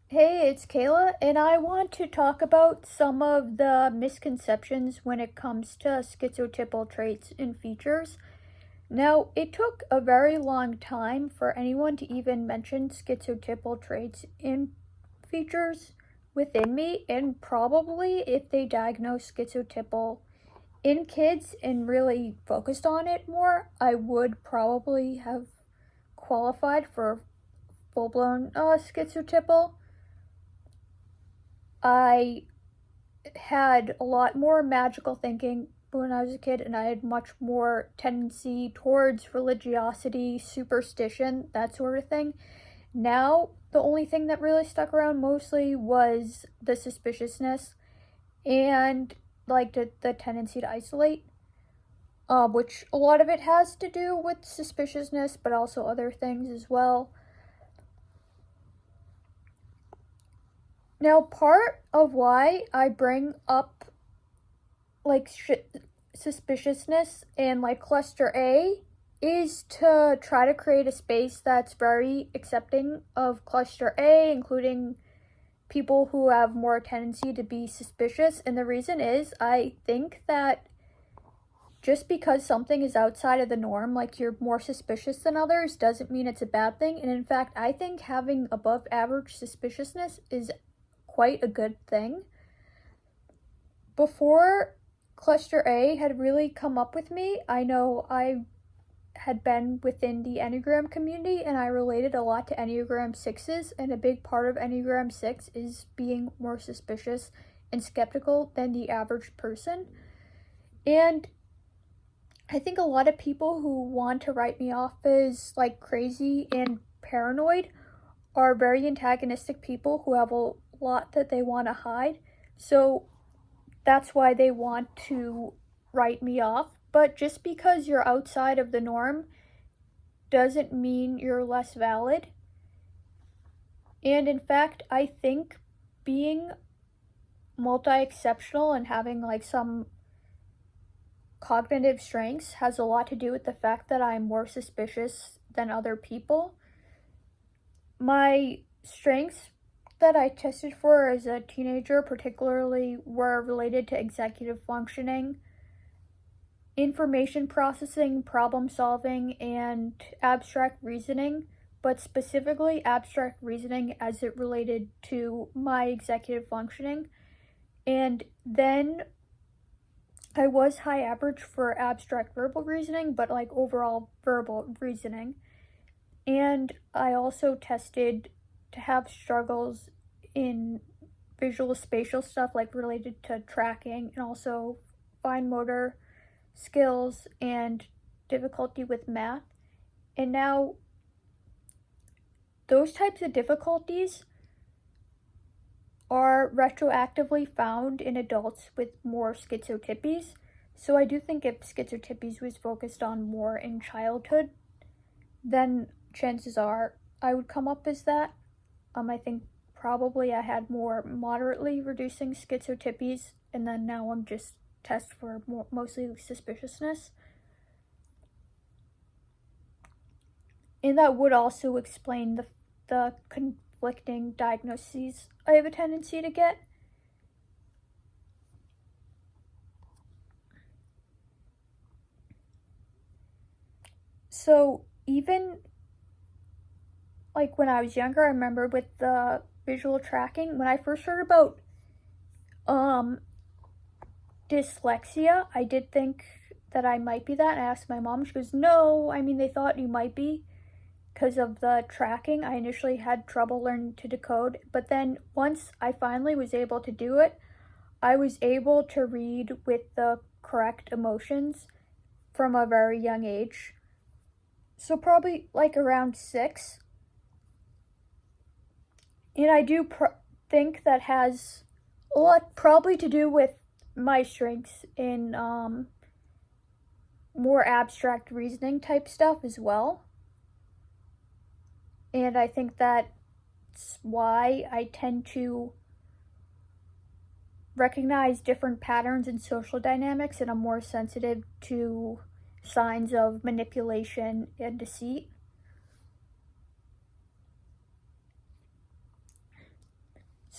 Hey, it's Kayla, and I want to talk about some of the misconceptions when it comes to schizotypal traits and features. Now, it took a very long time for anyone to even mention schizotypal traits and features within me, and probably if they diagnosed schizotypal in kids and really focused on it more, I would probably have qualified for full blown schizotypal. I had a lot more magical thinking when I was a kid, and I had much more tendency towards religiosity, superstition, that sort of thing. Now, the only thing that really stuck around mostly was the suspiciousness and like the tendency to isolate, which a lot of it has to do with suspiciousness, but also other things as well. Now, part of why I bring up like suspiciousness and like cluster A is to try to create a space that's very accepting of cluster A, including people who have more tendency to be suspicious. And the reason is I think that just because something is outside of the norm, like you're more suspicious than others, doesn't mean it's a bad thing. And in fact, I think having above average suspiciousness is quite a good thing. Before cluster A had really come up with me, I know I had been within the Enneagram community and I related a lot to Enneagram 6s, and a big part of Enneagram 6 is being more suspicious and skeptical than the average person. And I think a lot of people who want to write me off as like crazy and paranoid are very antagonistic people who have a lot that they want to hide. So that's why they want to write me off. But just because you're outside of the norm doesn't mean you're less valid. And in fact, I think being multi exceptional and having like some cognitive strengths has a lot to do with the fact that I'm more suspicious than other people. My strengths that I tested for as a teenager, particularly, were related to executive functioning, information processing, problem solving, and abstract reasoning, but specifically abstract reasoning as it related to my executive functioning. And then I was high average for abstract verbal reasoning, but like overall verbal reasoning. And I also tested to have struggles in visual spatial stuff, like related to tracking, and also fine motor skills and difficulty with math. And now those types of difficulties are retroactively found in adults with more schizotypies. So I do think if schizotypies was focused on more in childhood, then chances are I would come up as that. I think probably I had more moderately reducing schizotypies, and then now I'm just test for mostly suspiciousness. And that would also explain the conflicting diagnoses I have a tendency to get. So even like when I was younger, I remember with the visual tracking, when I first heard about um dyslexia, I did think that I might be that. And I asked my mom, she goes, "No, I mean they thought you might be because of the tracking. I initially had trouble learning to decode, but then once I finally was able to do it, I was able to read with the correct emotions from a very young age. So probably like around 6. And I do think that has a lot probably to do with my strengths in more abstract reasoning type stuff as well. And I think that's why I tend to recognize different patterns in social dynamics, and I'm more sensitive to signs of manipulation and deceit.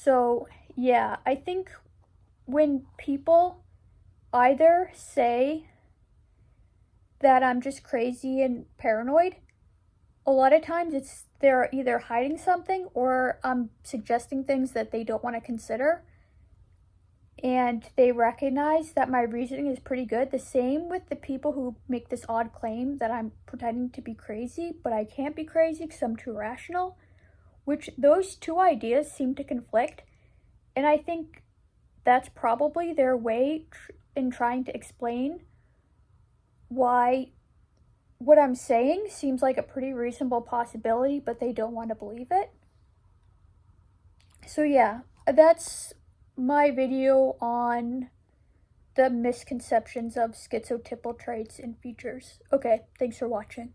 So, yeah, I think when people either say that I'm just crazy and paranoid, a lot of times they're either hiding something or I'm suggesting things that they don't want to consider. And they recognize that my reasoning is pretty good. The same with the people who make this odd claim that I'm pretending to be crazy, but I can't be crazy because I'm too rational, which those two ideas seem to conflict. And I think that's probably their way in trying to explain why what I'm saying seems like a pretty reasonable possibility, but they don't want to believe it. So yeah, that's my video on the misconceptions of schizotypal traits and features. Okay, thanks for watching.